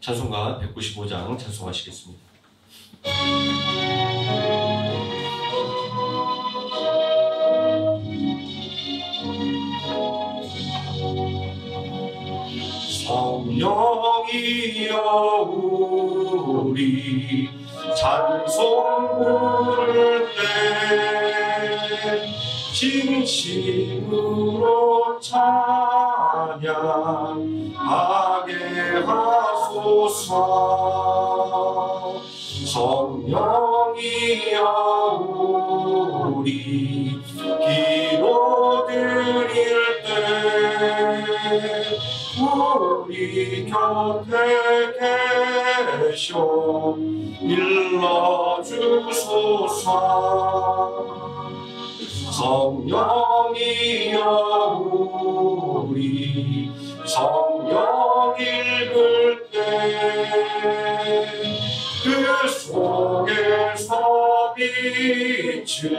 찬송가 195장 찬송하시겠습니다. 성령이여 우리 찬송 부를 때 진심으로 찬양하게 하소서. 성령이여 우리 기도 드릴 때 우리 곁에 계셔 일러주소서. 성령이여 우리 성령 읽을 때 그 속에서 빛을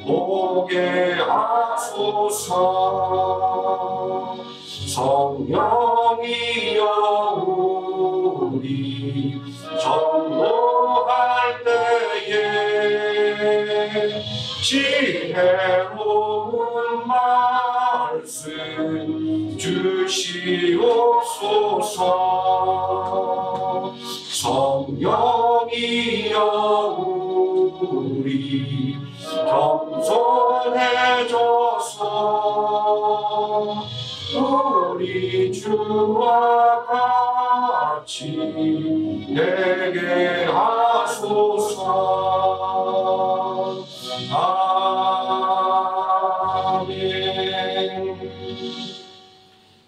보게 하소서. 성령이여 우리 전도할 때에 지혜로운 말씀 주시옵소서. 성령이여 우리 겸손해져서 우리 주와 같이 되게 하소서. 아멘.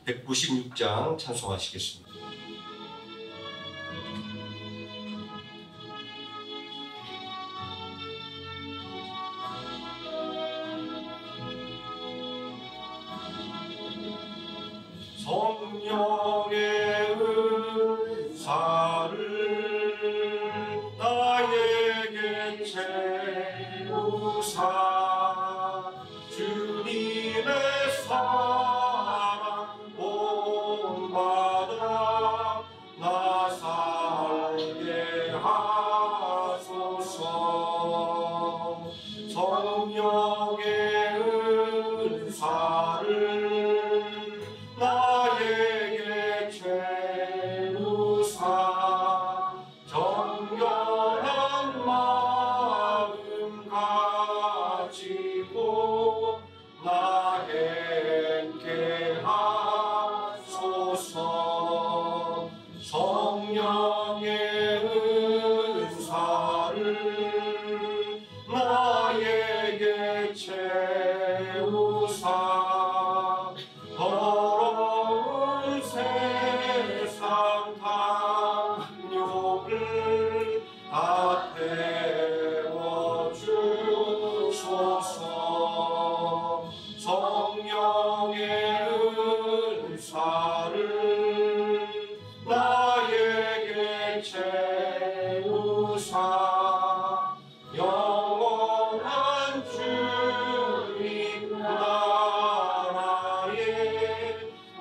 196장 찬송하시겠습니다. 성령의 은사를 나에게 채우사 주님의 사랑 본받아 나 살게 하소서. 성령의 은사를 나에게 채우사 정결한 마음 가지고 나 행케 하소서. 성령의 은사를 나에게 채우사 더러운 세상 담요를 다 태워주소서. 성령의 은사를 나에게 채우사 영원한 주님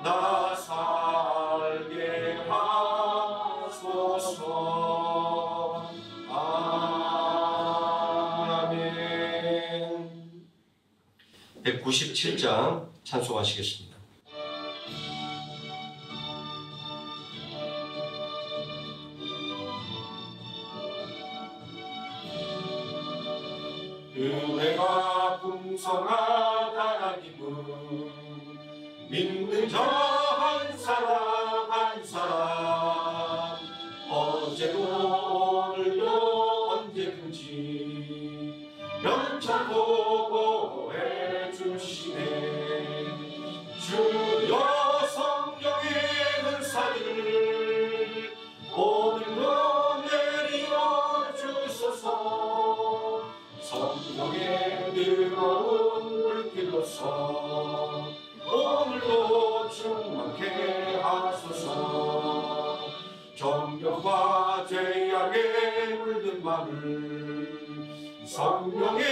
나 살게 하소서. 아멘. 197장 찬송하시겠습니다. 은혜가 풍성한 하나님은 믿는 자 한 사람 한 사람 어제도 오늘도 언제든지 영창 보호해 주시네. 주여 성령의 은사를 오늘도 내려 주소서. 성령의 뜨거운 불길로서 오늘도 충만케 하소서. 정욕과 죄악에 물든 마음을 성령의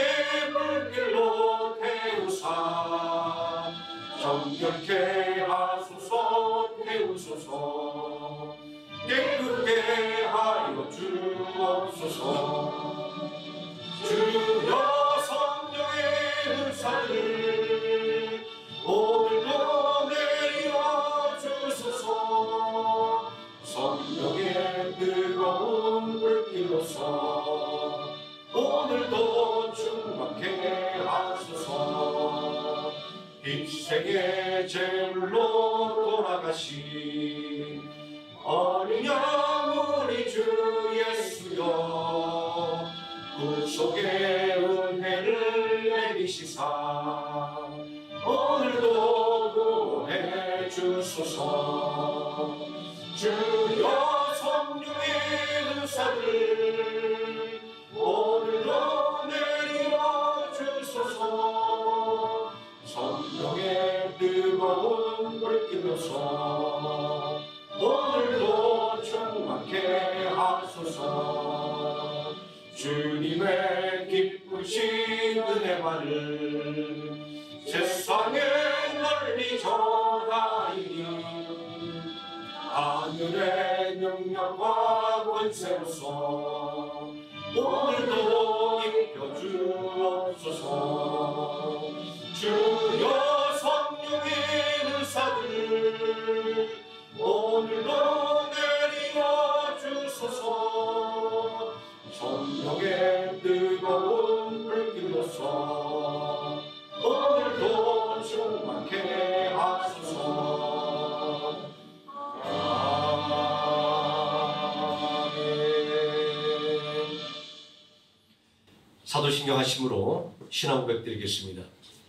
불길로 태우사 정결케 하소서. 태우소서. 하소서. 주여 성령의 은사를 오늘도 내려 주소서. 성령의 뜨거운 불길로서 오늘도 충만케 하소서. 빛생의 제물로 돌아가신 어린 양 우리 주 예수여, 구속의 은혜를 내리시사 오늘도 구원해 주소서. 주여 성령의 은사를 오늘도 내려 주소서. 성령의 뜨거운 불길로서 오늘도 충만케 하소서. 주님의 기쁘신 은혜만을 세상에 널리 전하이니 하늘의 능력과 권세로서 오늘도 입혀주옵소서. 주여 성령의 은사를 오늘도 내려 주소서. 성령의 뜨거운 불길로서 오늘도 충만케 하소서. 아멘. 사도신경 하심으로 신앙 고백드리겠습니다.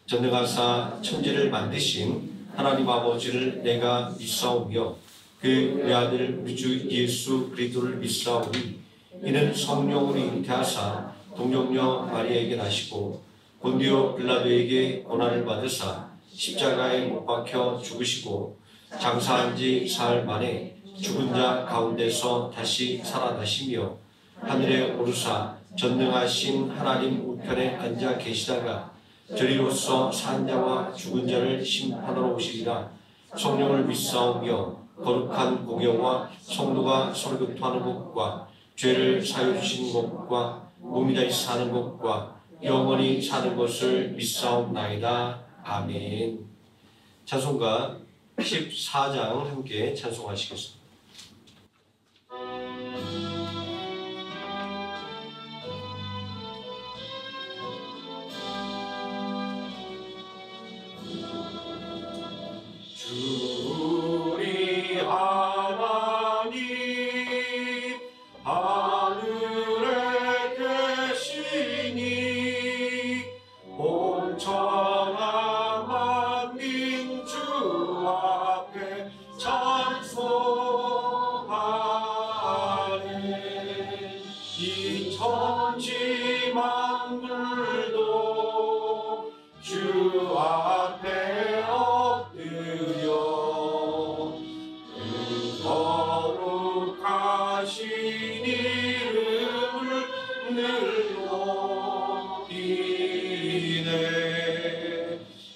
전능하사 천지를 만드신 하나님 아버지를 내가 믿사오며 그 외아들 우리 주 예수 그리스도를 믿사오니 이는 성령으로 잉태하사 동정녀 마리아에게 나시고 본디오 빌라도에게 고난을 받으사 십자가에 못 박혀 죽으시고 장사한 지 사흘 만에 죽은 자 가운데서 다시 살아나시며 하늘에 오르사 전능하신 하나님 우편에 앉아 계시다가 저리로서 산 자와 죽은 자를 심판하러 오시리라. 성령을 믿사오며 거룩한 공영과 성도가 서로 교통하는 것과 죄를 사여 주시는 것과 몸이 다시 사는 것과 영원히 사는 것을 믿사옵나이다. 아멘. 찬송가 14장 함께 찬송하시겠습니다. 우리 하나님 하늘에 계시니 온천한 만민 주 앞에 찬송하네. 이 천지 만물도 주 앞에 엎드려 그 거룩하신 이름을 늘 높이네.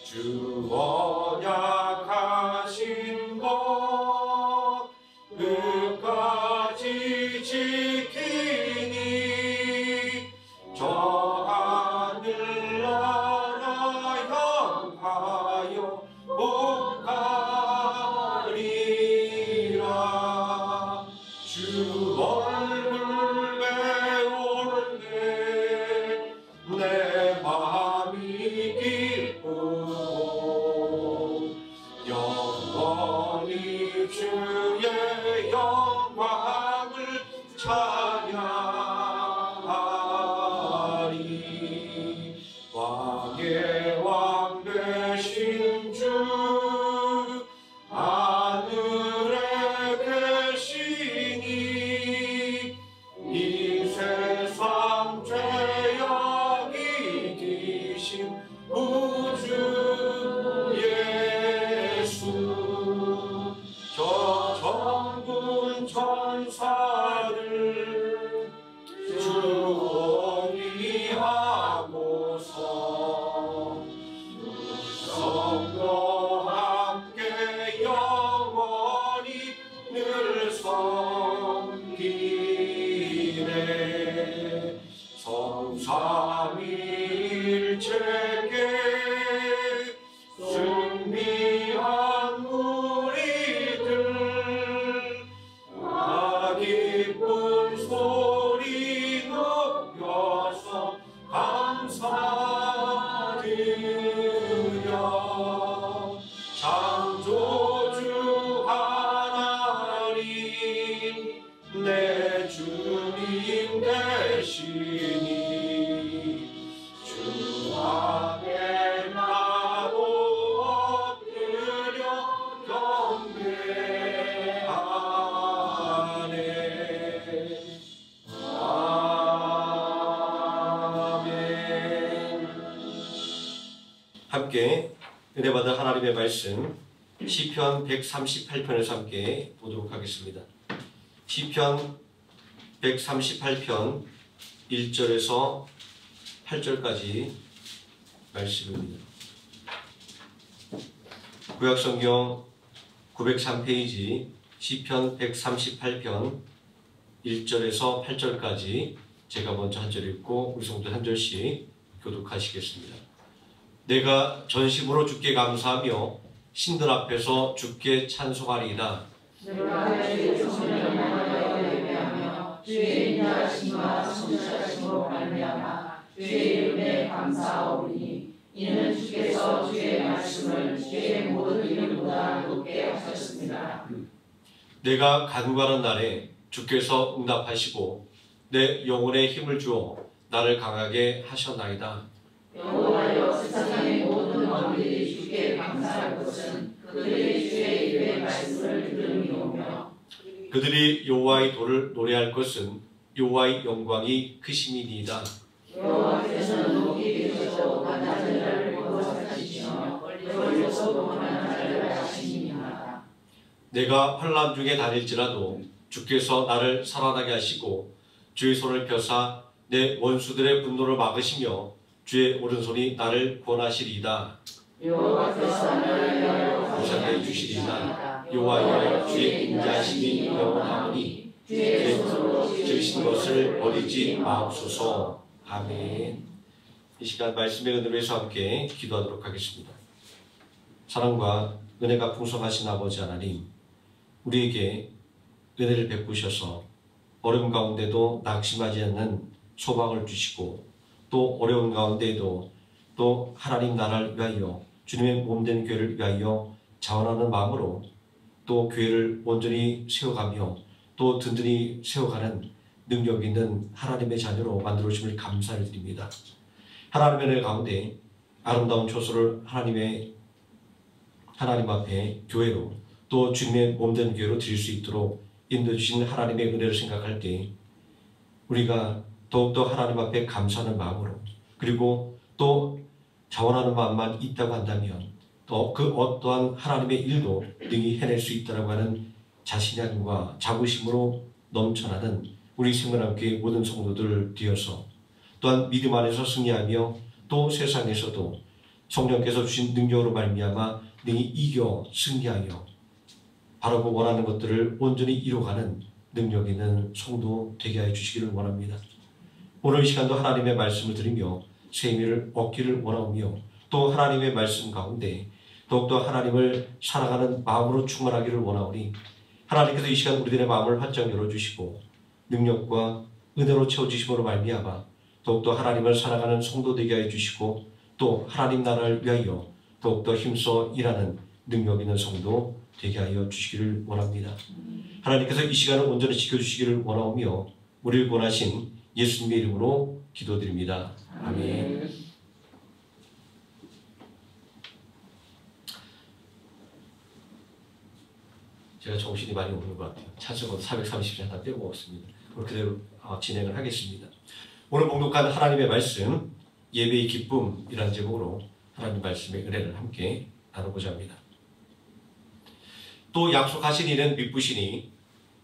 주 언약하신 것 끝까지 지키니 저 하늘나라 향하여 복하리라. 주 얼굴 배울 내 마음이 기쁘고 영원히 주의 영광을 찬양하리. 왕의 왕 되신 주 하늘에 계시니 이 세상 죄악 이기신 우주 예수. 저 천군 천사를 주원이 하고서 성도 함께 영원히 늘 섬기네. 하나님의 말씀 시편 138편에서 함께 보도록 하겠습니다. 시편 138편 1절에서 8절까지 말씀입니다. 구약성경 903페이지 시편 138편 1절에서 8절까지 제가 먼저 한 절 읽고 우리 성도 한 절씩 교독하시겠습니다. 내가 전심으로 주께 감사하며 신들 앞에서 주께 찬송하리이다. 내가 주의 종을 영원하여 예배하며 주의 인자하심과 성실하심으로 말미암아 주의 이름에 감사하오니 이는 주께서 주의 말씀을 주의 모든 이름보다 높게 하셨습니다. 내가 간구하는 날에 주께서 응답하시고 내 영혼에 힘을 주어 나를 강하게 하셨나이다. 여호와여 세상의 모든 왕들이 주께 감사할 것은 그들이 주의 입의 말씀을 들음이오며 그들이 여호와의 도를 노래할 것은 여호와의 영광이 크심이니이다. 여호와께서는 높이 계셔도 낮은 자를 보호하시며 멀리서 동원한 자를 아시니이다. 내가 환난 중에 다닐지라도 주께서 나를 살아나게 하시고 주의 손을 펴사 내 원수들의 분노를 막으시며 주의 오른손이 나를 구원하시리이다. 여호와께서 나를 위하여 보살펴 주시리이다. 여호와여 주의 인자하심이 영원하오니 주의 손으로 지으신 것을 버리지 마옵소서. 아멘. 이 시간 말씀의 은혜로 해서 함께 기도하도록 하겠습니다. 사랑과 은혜가 풍성하신 아버지 하나님, 우리에게 은혜를 베푸셔서 어려운 가운데도 낙심하지 않는 소망을 주시고 또 어려운 가운데에도 또 하나님 나라를 위하여 주님의 몸된 교회를 위하여 자원하는 마음으로 또 교회를 온전히 세워가며 또 든든히 세워가는 능력 있는 하나님의 자녀로 만들어 주심을 감사를 드립니다. 하나님의 은혜 가운데 아름다운 초소를 하나님 앞에 교회로 또 주님의 몸된 교회로 드릴 수 있도록 인도해 주신 하나님의 은혜를 생각할 때 우리가 더욱더 하나님 앞에 감사하는 마음으로 그리고 또 자원하는 마음만 있다고 한다면 또 그 어떠한 하나님의 일도 능히 해낼 수 있다고 하는 자신감과 자부심으로 넘쳐나는 우리 생명함교회 모든 성도들 되어서 또한 믿음 안에서 승리하며 또 세상에서도 성령께서 주신 능력으로 말미암아 능히 이겨 승리하여 바라고 원하는 것들을 온전히 이루어가는 능력 있는 성도 되게 하여 주시기를 원합니다. 오늘 이 시간도 하나님의 말씀을 들으며 새 의미를 얻기를 원하며 또 하나님의 말씀 가운데 더욱더 하나님을 사랑하는 마음으로 충만하기를 원하오니 하나님께서 이 시간 우리들의 마음을 활짝 열어주시고 능력과 은혜로 채워주심으로 말미암아 더욱더 하나님을 사랑하는 성도 되게 하여 주시고 또 하나님 나라를 위하여 더욱더 힘써 일하는 능력 있는 성도 되게 하여 주시기를 원합니다. 하나님께서 이 시간을 온전히 지켜주시기를 원하오며 우리를 원하신 예수님의 이름으로 기도드립니다. 아멘. 제가 정신이 많이 없는 것 같아요. 찬송은 430장 다 떼고 없습니다. 그대로 진행을 하겠습니다. 오늘 봉독한 하나님의 말씀 예배의 기쁨이라는 제목으로 하나님 말씀의 은혜를 함께 나누고자 합니다. 또 약속하신 이는 믿으시니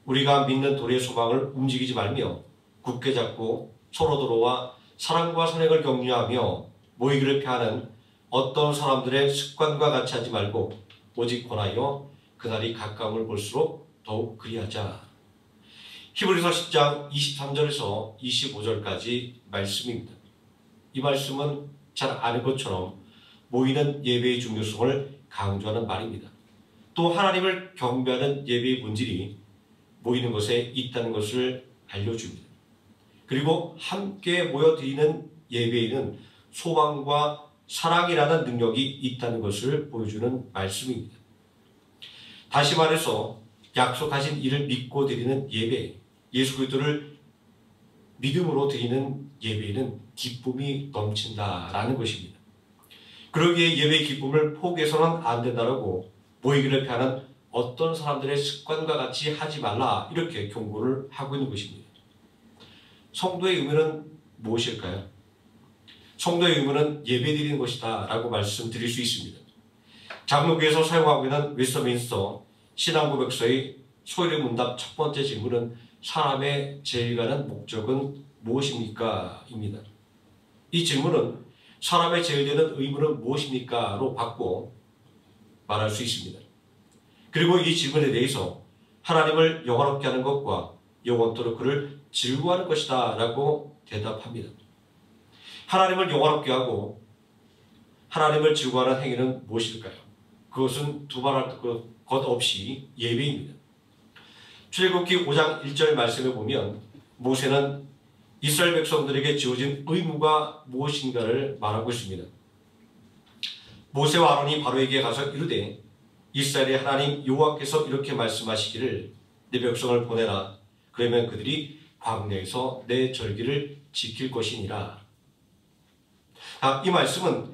우리가 믿는 도리의 소망을 움직이지 말며 굳게 잡고 서로 들어와 사랑과 선행을 격려하며 모이기를 피하는 어떤 사람들의 습관과 같이 하지 말고 오직 권하여 그날이 가까움을 볼수록 더욱 그리하자. 히브리서 10장 23절에서 25절까지 말씀입니다. 이 말씀은 잘 아는 것처럼 모이는 예배의 중요성을 강조하는 말입니다. 또 하나님을 경배하는 예배의 본질이 모이는 것에 있다는 것을 알려줍니다. 그리고 함께 모여드리는 예배에는 소망과 사랑이라는 능력이 있다는 것을 보여주는 말씀입니다. 다시 말해서 약속하신 이를 믿고 드리는 예배, 예수 그리스도를 믿음으로 드리는 예배에는 기쁨이 넘친다라는 것입니다. 그러기에 예배의 기쁨을 포기해서는 안 된다라고 모이기를 피하는 어떤 사람들의 습관과 같이 하지 말라 이렇게 경고를 하고 있는 것입니다. 성도의 의무는 무엇일까요? 성도의 의무는 예배드리는 것이다 라고 말씀드릴 수 있습니다. 장로교에서 사용하고 있는 웨스트민스터 신앙고백서의 소요리 문답 첫 번째 질문은 사람의 제일가는 목적은 무엇입니까? 입니다. 이 질문은 사람의 제일되는 의무는 무엇입니까? 로 바꿔 말할 수 있습니다. 그리고 이 질문에 대해서 하나님을 영원롭게 하는 것과 영원토록 그를 즐거워하는 것이다 라고 대답합니다. 하나님을 영원롭게 하고 하나님을 즐거워하는 행위는 무엇일까요? 그것은 두말할 것 없이 예배입니다. 출애굽기 5장 1절 말씀에 보면 모세는 이스라엘 백성들에게 지어진 의무가 무엇인가를 말하고 있습니다. 모세와 아론이 바로에게 가서 이르되 이스라엘의 하나님 여호와께서 이렇게 말씀하시기를 내 백성을 보내라. 그러면 그들이 광야에서 내 절기를 지킬 것이니라. 이 말씀은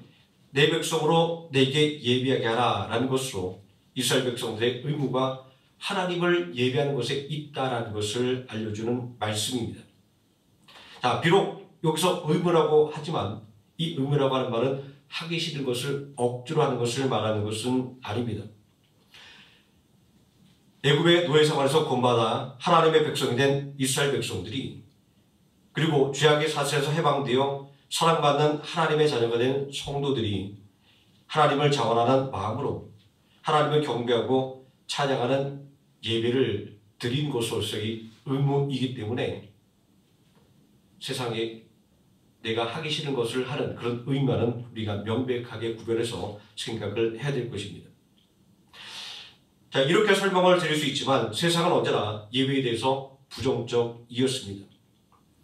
내 백성으로 내게 예배하게 하라 라는 것으로 이스라엘 백성들의 의무가 하나님을 예배하는 것에 있다라는 것을 알려주는 말씀입니다. 비록 여기서 의무라고 하지만 이 의무라고 하는 말은 하기 싫은 것을 억지로 하는 것을 말하는 것은 아닙니다. 애굽의 노예 생활에서 구원받아 하나님의 백성이 된 이스라엘 백성들이 그리고 죄악의 사슬에서 해방되어 사랑받는 하나님의 자녀가 된 성도들이 하나님을 자원하는 마음으로 하나님을 경배하고 찬양하는 예배를 드린 것으로서의 의무이기 때문에 세상에 내가 하기 싫은 것을 하는 그런 의무와는 우리가 명백하게 구별해서 생각을 해야 될 것입니다. 이렇게 설명을 드릴 수 있지만 세상은 언제나 예배에 대해서 부정적이었습니다.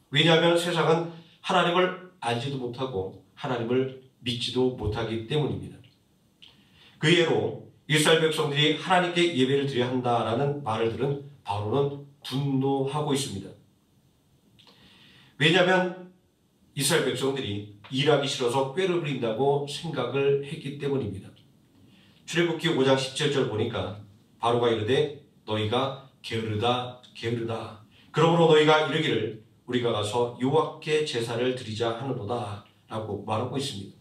왜냐하면 세상은 하나님을 알지도 못하고 하나님을 믿지도 못하기 때문입니다. 그 예로 이스라엘 백성들이 하나님께 예배를 드려야 한다라는 말을 들은 바로는 분노하고 있습니다. 왜냐하면 이스라엘 백성들이 일하기 싫어서 꾀를 부린다고 생각을 했기 때문입니다. 출애굽기 5장 17절 보니까 바로가 이르되 너희가 게으르다 게으르다 그러므로 너희가 이르기를 우리가 가서 여호와께 제사를 드리자 하는도다 라고 말하고 있습니다.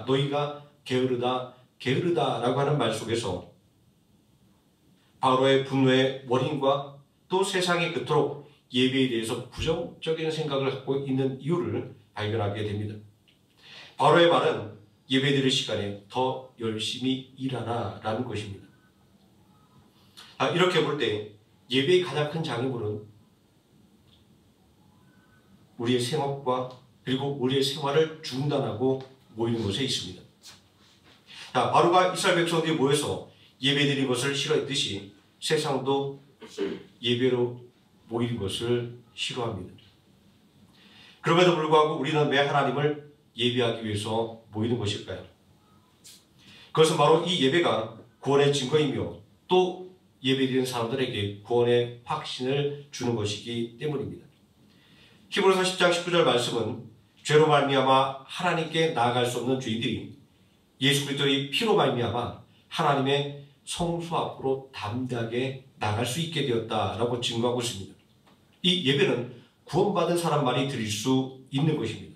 너희가 게으르다 게으르다 라고 하는 말 속에서 바로의 분노의 원인과 또 세상이 그토록 예배에 대해서 부정적인 생각을 갖고 있는 이유를 발견하게 됩니다. 바로의 말은 예배드릴 시간에 더 열심히 일하라 라는 것입니다. 이렇게 볼 때 예배의 가장 큰 장애물은 우리의 생업과 그리고 우리의 생활을 중단하고 모이는 곳에 있습니다. 바로가 이스라엘 백성들이 모여서 예배드린 것을 싫어했듯이 세상도 예배로 모이는 것을 싫어합니다. 그럼에도 불구하고 우리는 왜 하나님을 예배하기 위해서 모이는 것일까요? 그것은 바로 이 예배가 구원의 증거이며 또 예배드리는 사람들에게 구원의 확신을 주는 것이기 때문입니다. 히브리서 10장 19절 말씀은 죄로 말미암아 하나님께 나아갈 수 없는 죄인들이 예수 그리스도의 피로 말미암아 하나님의 성소 앞으로 담대하게 나갈 수 있게 되었다라고 증거하고 있습니다. 이 예배는 구원받은 사람만이 드릴 수 있는 것입니다.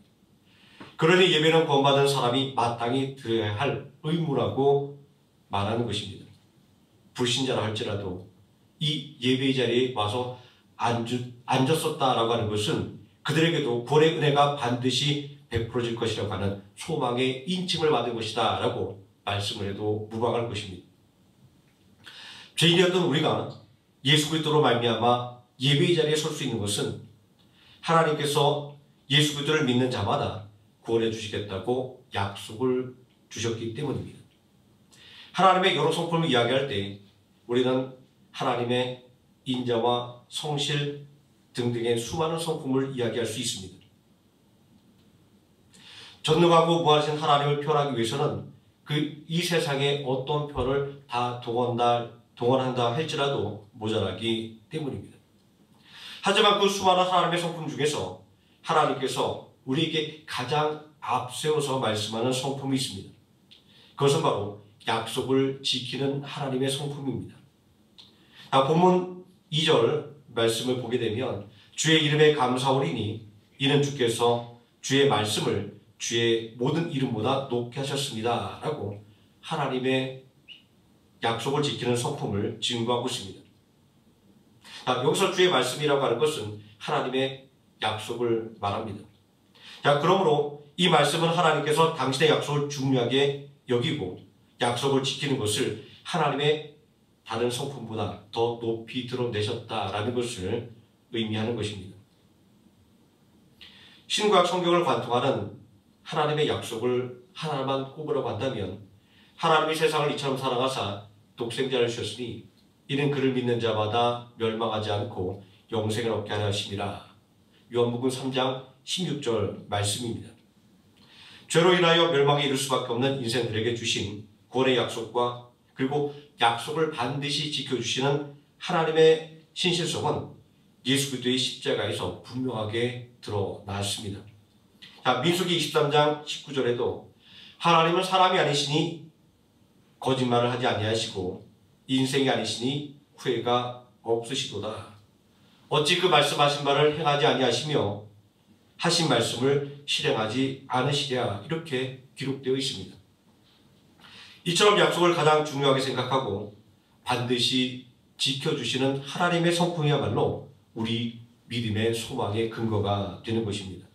그러니 예배는 구원받은 사람이 마땅히 드려야 할 의무라고 말하는 것입니다. 불신자라 할지라도 이 예배의 자리에 와서 앉았었다라고 하는 것은 그들에게도 구원의 은혜가 반드시 베풀어질 것이라고 하는 소망의 인침을 받은 것이다 라고 말씀을 해도 무방할 것입니다. 죄인이었던 우리가 예수 그리스도로 말미암아 예배의 자리에 설 수 있는 것은 하나님께서 예수 그리스도를 믿는 자마다 구원해 주시겠다고 약속을 주셨기 때문입니다. 하나님의 여러 성품을 이야기할 때 우리는 하나님의 인자와 성실 등등의 수많은 성품을 이야기할 수 있습니다. 전능하고 무한하신 하나님을 표현하기 위해서는 이 세상의 어떤 표현을 다 동원한다 할지라도 모자라기 때문입니다. 하지만 그 수많은 하나님의 성품 중에서 하나님께서 우리에게 가장 앞세워서 말씀하는 성품이 있습니다. 그것은 바로 약속을 지키는 하나님의 성품입니다. 본문 2절 말씀을 보게 되면 주의 이름에 감사하오리니 이는 주께서 주의 말씀을 주의 모든 이름보다 높게 하셨습니다 라고 하나님의 약속을 지키는 성품을 증거하고 있습니다. 여기서 주의 말씀이라고 하는 것은 하나님의 약속을 말합니다. 그러므로 이 말씀은 하나님께서 당신의 약속을 중요하게 여기고 약속을 지키는 것을 하나님의 다른 성품보다 더 높이 드러내셨다라는 것을 의미하는 것입니다. 신구약 성경을 관통하는 하나님의 약속을 하나만 꼽으라고 한다면 하나님이 세상을 이처럼 사랑하사 독생자를 주셨으니 이는 그를 믿는 자마다 멸망하지 않고 영생을 얻게 하려 하심이라. 요한복음 3장 16절 말씀입니다. 죄로 인하여 멸망에 이를 수밖에 없는 인생들에게 주신 구원의 약속과 그리고 약속을 반드시 지켜주시는 하나님의 신실성은 예수 그리스도의 십자가에서 분명하게 드러났습니다. 민수기 23장 19절에도 하나님은 사람이 아니시니 거짓말을 하지 아니하시고 인생이 아니시니 후회가 없으시도다. 어찌 그 말씀하신 바를 행하지 아니하시며 하신 말씀을 실행하지 않으시랴. 이렇게 기록되어 있습니다. 이처럼 약속을 가장 중요하게 생각하고 반드시 지켜주시는 하나님의 성품이야말로 우리 믿음의 소망의 근거가 되는 것입니다.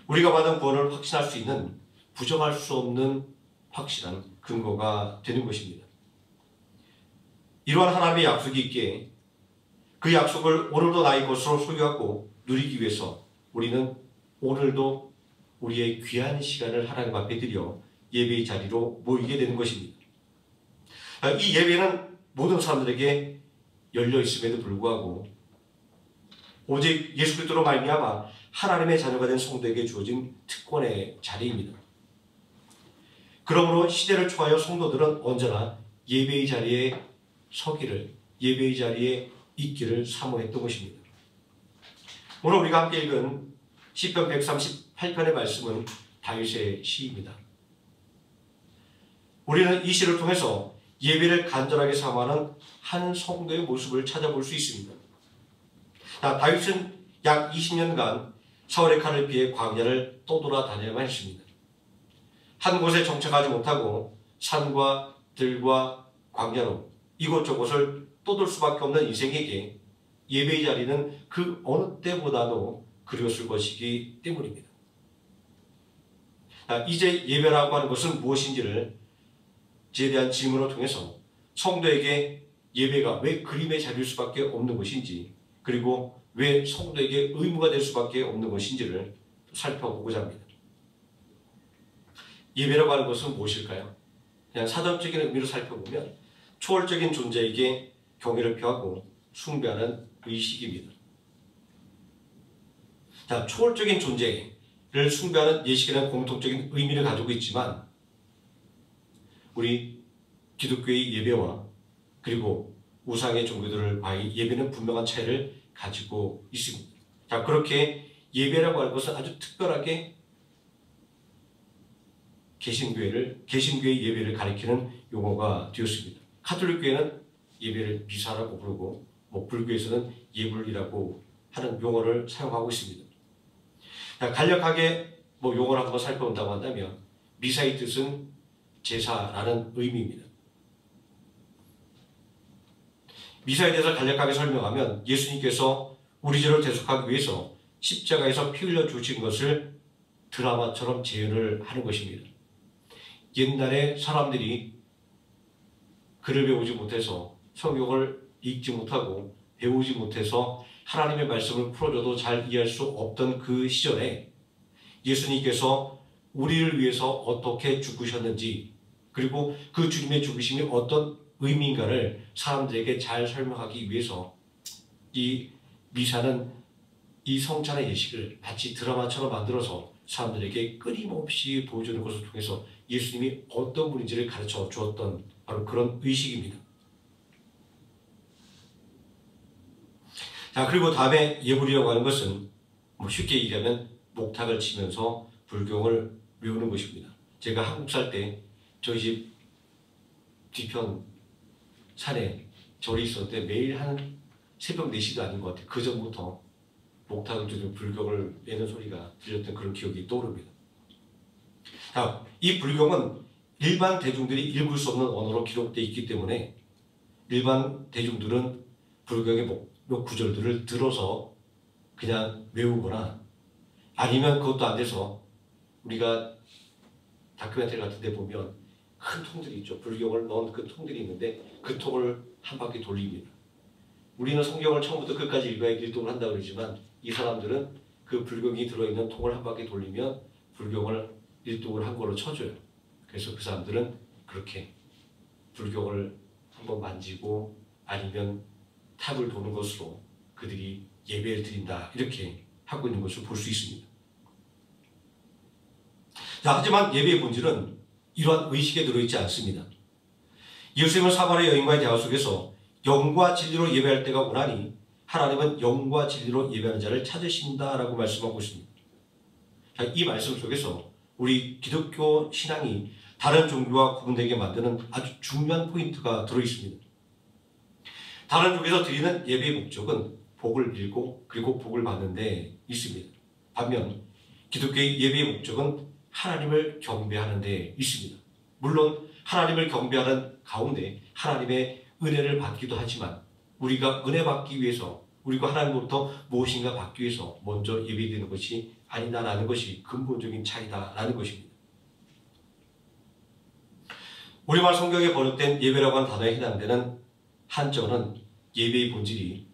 우리가 받은 구원을 확신할 수 있는 부정할 수 없는 확실한 근거가 되는 것입니다. 이러한 하나님의 약속이 있기에 그 약속을 오늘도 나의 것으로 소유하고 누리기 위해서 우리는 오늘도 우리의 귀한 시간을 하나님 앞에 드려 예배의 자리로 모이게 되는 것입니다. 이 예배는 모든 사람들에게 열려 있음에도 불구하고 오직 예수 그리스도로 말미암아 하나님의 자녀가 된 성도에게 주어진 특권의 자리입니다. 그러므로 시대를 초하여 성도들은 언제나 예배의 자리에 서기를, 예배의 자리에 있기를 사모했던 것입니다. 오늘 우리가 함께 읽은 시편 138편의 말씀은 다윗의 시입니다. 우리는 이 시를 통해서 예배를 간절하게 사모하는 한 성도의 모습을 찾아볼 수 있습니다. 다윗은 약 20년간 사울의 칼을 피해 광야를 떠돌아다녀야만 했습니다. 한 곳에 정착하지 못하고 산과 들과 광야로 이곳저곳을 떠돌 수밖에 없는 인생에게 예배의 자리는 그 어느 때보다도 그리웠을 것이기 때문입니다. 이제 예배라고 하는 것은 무엇인지를 에 대한 질문을 통해서 성도에게 예배가 왜 그림의 자리일 수밖에 없는 것인지 그리고 왜 성도에게 의무가 될 수밖에 없는 것인지를 살펴보고자 합니다. 예배라고 하는 것은 무엇일까요? 그냥 사전적인 의미로 살펴보면 초월적인 존재에게 경외를 표하고 숭배하는 의식입니다. 초월적인 존재를 숭배하는 예식이라는 공통적인 의미를 가지고 있지만 우리 기독교의 예배와 그리고 우상의 종교들을 봐야 예배는 분명한 차이를 가지고 있습니다. 그렇게 예배라고 하는 것은 아주 특별하게 개신교의 예배를 가리키는 용어가 되었습니다. 가톨릭 교회는 예배를 미사라고 부르고 불교에서는 예불이라고 하는 용어를 사용하고 있습니다. 간략하게 용어를 한번 살펴본다고 한다면 미사의 뜻은 제사라는 의미입니다. 미사에 대해서 간략하게 설명하면 예수님께서 우리 죄를 대속하기 위해서 십자가에서 피 흘려 주신 것을 드라마처럼 재현을 하는 것입니다. 옛날에 사람들이 글을 배우지 못해서 성경을 읽지 못하고 배우지 못해서 하나님의 말씀을 풀어줘도 잘 이해할 수 없던 그 시절에 예수님께서 우리를 위해서 어떻게 죽으셨는지 그리고 그 주님의 죽으심이 어떤 의미인가를 사람들에게 잘 설명하기 위해서 이 미사는 이 성찬의 예식을 마치 드라마처럼 만들어서 사람들에게 끊임없이 보여주는 것을 통해서 예수님이 어떤 분인지를 가르쳐 주었던 바로 그런 의식입니다. 그리고 다음에 예불이라고 하는 것은 쉽게 얘기하면 목탁을 치면서 불경을 외우는 것입니다. 제가 한국 살 때 저희 집 뒤편 산에 절이 있었는데 매일 한 새벽 4시도 아닌 것 같아요. 그 전부터 목탁을 두는 불경을 내는 소리가 들렸던 그런 기억이 떠오릅니다. 이 불경은 일반 대중들이 읽을 수 없는 언어로 기록되어 있기 때문에 일반 대중들은 불경의 몇 구절들을 들어서 그냥 외우거나 아니면 그것도 안 돼서 우리가 다큐멘터리 같은 데 보면 큰 통들이 있죠. 불경을 넣은 그 통들이 있는데 그 통을 한 바퀴 돌립니다. 우리는 성경을 처음부터 끝까지 읽어야 일독을 한다고 그러지만 이 사람들은 그 불경이 들어있는 통을 한 바퀴 돌리면 불경을 일독을 한 거로 쳐줘요. 그래서 그 사람들은 그렇게 불경을 한번 만지고 아니면 탑을 도는 것으로 그들이 예배를 드린다 이렇게 하고 있는 것을 볼 수 있습니다. 자, 하지만 예배의 본질은 이러한 의식에 들어있지 않습니다. 예수님은 사마리아 여인과의 대화 속에서 영과 진리로 예배할 때가 오나니 하나님은 영과 진리로 예배하는 자를 찾으신다라고 말씀하고 있습니다. 자, 이 말씀 속에서 우리 기독교 신앙이 다른 종교와 구분되게 만드는 아주 중요한 포인트가 들어있습니다. 다른 종교에서 드리는 예배의 목적은 복을 빌고 그리고 복을 받는 데 있습니다. 반면 기독교의 예배의 목적은 하나님을 경배하는 데 있습니다. 물론 하나님을 경배하는 가운데 하나님의 은혜를 받기도 하지만 우리가 은혜 받기 위해서 우리가 하나님으로부터 무엇인가 받기 위해서 먼저 예배드리는 것이 아니다라는 것이 근본적인 차이다라는 것입니다. 우리말 성경에 번역된 예배라고 하는 단어에 해당되는 한자어는 예배의 본질이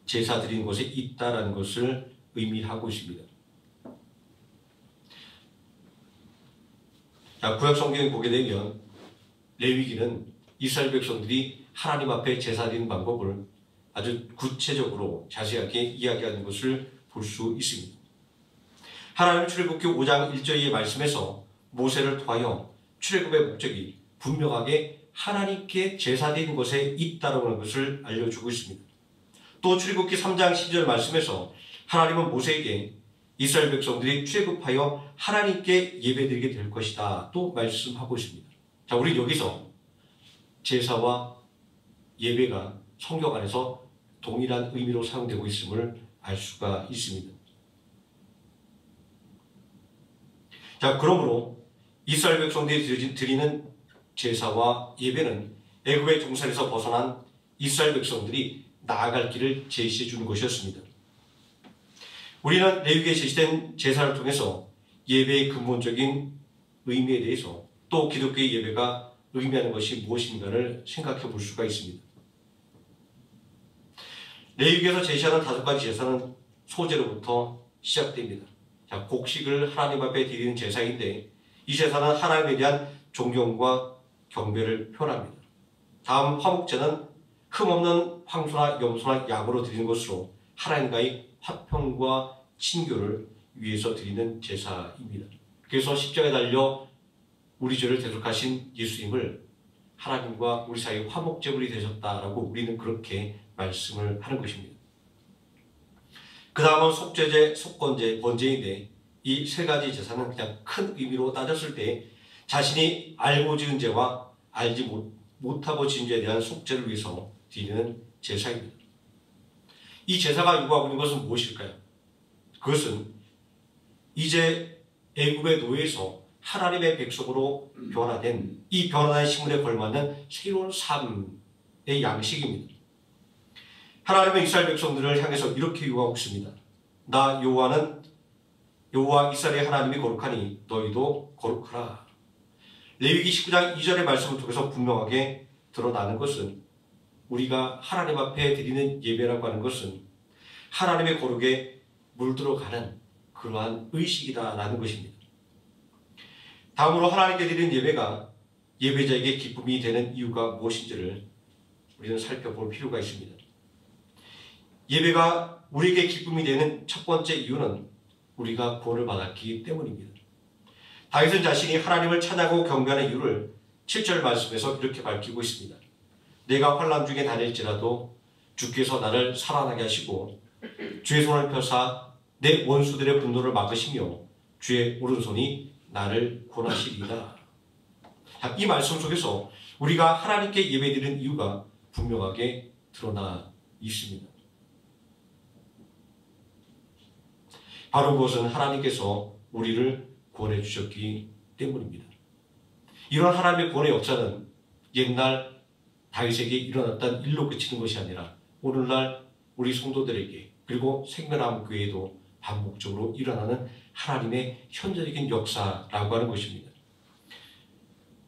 제사 드리는 곳에 있다라는 것을 의미하고 있습니다. 자, 구약 성경에 보게 되면 레위기는 이스라엘 백성들이 하나님 앞에 제사 드리는 방법을 아주 구체적으로 자세하게 이야기하는 것을 볼 수 있습니다. 하나님 출애굽기 5장 1절의 말씀에서 모세를 통하여 출애굽의 목적이 분명하게 하나님께 제사 드리는 것에 있다라고 하는 것을 알려주고 있습니다. 또 출애굽기 3장 10절 말씀에서 하나님은 모세에게 이스라엘 백성들이 출애굽하여 하나님께 예배드리게 될 것이다 또 말씀하고 있습니다. 자, 우리 여기서 제사와 예배가 성경 안에서 동일한 의미로 사용되고 있음을 알 수가 있습니다. 자, 그러므로 이스라엘 백성들이 드리는 제사와 예배는 애굽의 종살에서 벗어난 이스라엘 백성들이 나아갈 길을 제시해 주는 것이었습니다. 우리는 레위기에 제시된 제사를 통해서 예배의 근본적인 의미에 대해서 또 기독교의 예배가 의미하는 것이 무엇인가를 생각해 볼 수가 있습니다. 레위기에서 제시하는 5가지 제사는 소제로부터 시작됩니다. 자, 곡식을 하나님 앞에 드리는 제사인데 이 제사는 하나님에 대한 존경과 경배를 표현합니다. 다음 화목제는 흠없는 황소나 염소나 양으로 드리는 것으로 하나님과의 화평과 친교를 위해서 드리는 제사입니다. 그래서 십자가에 달려 우리 죄를 대속하신 예수님을 하나님과 우리 사이의 화목제물이 되셨다라고 우리는 그렇게 말씀을 하는 것입니다. 그 다음은 속죄제, 속건제, 번제인데 이 3가지 제사는 그냥 큰 의미로 따졌을 때 자신이 알고 지은 죄와 알지 못하고 지은 죄에 대한 속죄를 위해서 드리는 제사입니다. 이 제사가 요구하고 있는 것은 무엇일까요? 그것은 이제 애굽의 노예에서 하나님의 백성으로 변화된 이 변화된 시물에 걸맞는 새로운 삶의 양식입니다. 하나님은 이스라엘 백성들을 향해서 이렇게 요구하고 있습니다. 나 여호와 이스라엘의 하나님이 거룩하니 너희도 거룩하라. 레위기 19장 2절의 말씀을 통해서 분명하게 드러나는 것은 우리가 하나님 앞에 드리는 예배라고 하는 것은 하나님의 거룩에 물들어가는 그러한 의식이다라는 것입니다. 다음으로 하나님께 드리는 예배가 예배자에게 기쁨이 되는 이유가 무엇인지를 우리는 살펴볼 필요가 있습니다. 예배가 우리에게 기쁨이 되는 첫 번째 이유는 우리가 구원을 받았기 때문입니다. 다윗은 자신이 하나님을 찬양하고 경배하는 이유를 7절 말씀에서 이렇게 밝히고 있습니다. 내가 환난 중에 다닐지라도 주께서 나를 살아나게 하시고 주의 손을 펴사 내 원수들의 분노를 막으시며 주의 오른손이 나를 구원하시리이다. 이 말씀 속에서 우리가 하나님께 예배드리는 이유가 분명하게 드러나 있습니다. 바로 그것은 하나님께서 우리를 구원해 주셨기 때문입니다. 이런 하나님의 구원의 역사는 옛날 다윗에게 일어났던 일로 그치는 것이 아니라 오늘날 우리 성도들에게 그리고 생명나무 교회에도 반복적으로 일어나는 하나님의 현재적인 역사라고 하는 것입니다.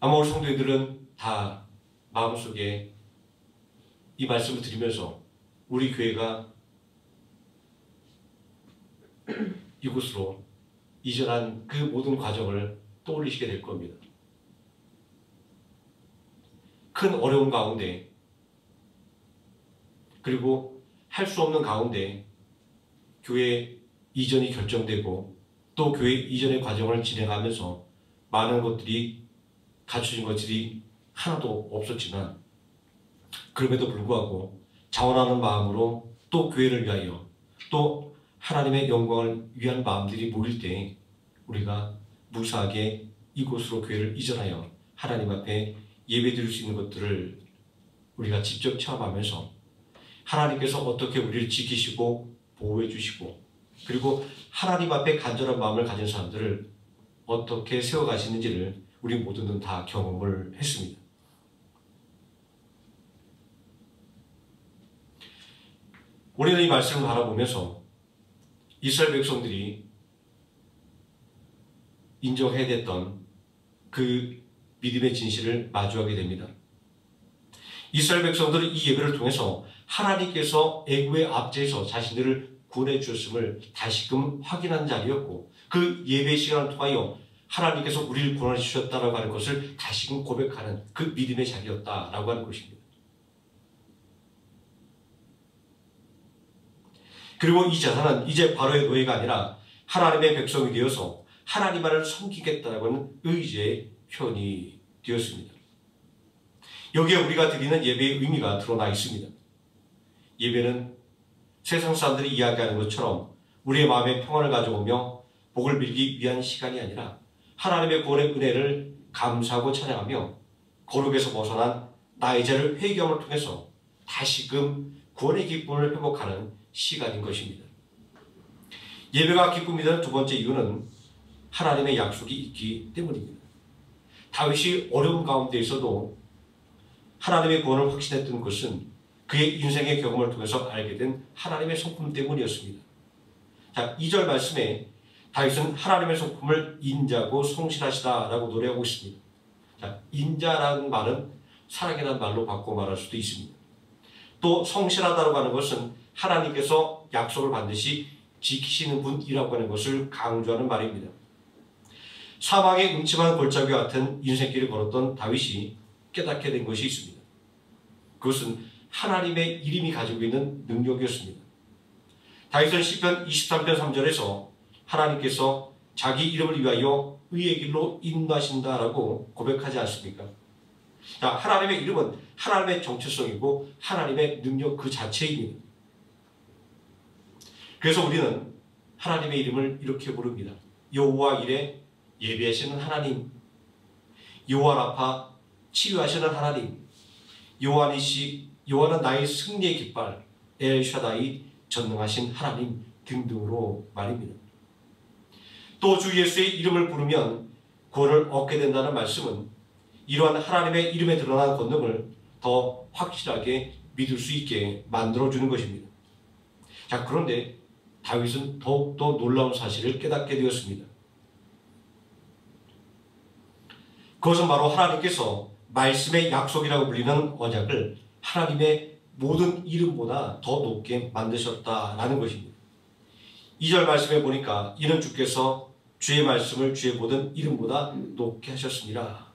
아마 우리 성도들은 다 마음속에 이 말씀을 드리면서 우리 교회가 이곳으로 이전한 그 모든 과정을 떠올리시게 될 겁니다. 큰 어려움 가운데 그리고 할 수 없는 가운데 교회 이전이 결정되고 또 교회 이전의 과정을 진행하면서 많은 것들이 갖춰진 것들이 하나도 없었지만 그럼에도 불구하고 자원하는 마음으로 또 교회를 위하여 또 하나님의 영광을 위한 마음들이 모일 때 우리가 무사하게 이곳으로 교회를 이전하여 하나님 앞에 예배드릴 수 있는 것들을 우리가 직접 체험하면서 하나님께서 어떻게 우리를 지키시고 보호해 주시고 그리고 하나님 앞에 간절한 마음을 가진 사람들을 어떻게 세워가시는지를 우리 모두는 다 경험을 했습니다. 우리는 이 말씀을 바라보면서 이스라엘 백성들이 인정해야 됐던 그 믿음의 진실을 마주하게 됩니다. 이스라엘 백성들은 이 예배를 통해서 하나님께서 애굽의 압제에서 자신들을 구원해 주셨음을 다시금 확인한 자리였고 그 예배 시간을 통하여 하나님께서 우리를 구원해 주셨다라고 하는 것을 다시금 고백하는 그 믿음의 자리였다라고 하는 것입니다. 그리고 이 제사는 이제 바로의 노예가 아니라 하나님의 백성이 되어서 하나님만을 섬기겠다라고 하는 의지의 표현이 되었습니다. 여기에 우리가 드리는 예배의 의미가 드러나 있습니다. 예배는 세상 사람들이 이야기하는 것처럼 우리의 마음에 평안을 가져오며 복을 빌기 위한 시간이 아니라 하나님의 구원의 은혜를 감사하고 찬양하며 거룩에서 벗어난 나의 죄를 회개함을 통해서 다시금 구원의 기쁨을 회복하는 시간인 것입니다. 예배가 기쁨이 되는 두 번째 이유는 하나님의 약속이 있기 때문입니다. 다윗이 어려운 가운데에서도 하나님의 구원을 확신했던 것은 그의 인생의 경험을 통해서 알게 된 하나님의 성품 때문이었습니다. 자, 2절 말씀에 다윗은 하나님의 성품을 인자고 성실하시다라고 노래하고 있습니다. 자, 인자라는 말은 사랑이라는 말로 바꿔 말할 수도 있습니다. 또 성실하다고 하는 것은 하나님께서 약속을 반드시 지키시는 분이라고 하는 것을 강조하는 말입니다. 사망의 음침한 골짜기와 같은 인생길을 걸었던 다윗이 깨닫게 된 것이 있습니다. 그것은 하나님의 이름이 가지고 있는 능력이었습니다. 다윗은 시편 23편 3절에서 하나님께서 자기 이름을 위하여 의의 길로 인도하신다라고 고백하지 않습니까? 자, 하나님의 이름은 하나님의 정체성이고 하나님의 능력 그 자체입니다. 그래서 우리는 하나님의 이름을 이렇게 부릅니다. 여호와 이레 예비하시는 하나님, 여호와 라파 치유하시는 하나님, 여호와 니시 여호와는 나의 승리의 깃발, 엘샤다이 전능하신 하나님 등등으로 말입니다. 또 주 예수의 이름을 부르면 구원을 얻게 된다는 말씀은 이러한 하나님의 이름에 드러난 권능을 더 확실하게 믿을 수 있게 만들어주는 것입니다. 자, 그런데 다윗은 더욱더 놀라운 사실을 깨닫게 되었습니다. 그것은 바로 하나님께서 말씀의 약속이라고 불리는 언약을 하나님의 모든 이름보다 더 높게 만드셨다라는 것입니다. 2절 말씀에 보니까 이는 주께서 주의 말씀을 주의 모든 이름보다 높게 하셨습니다.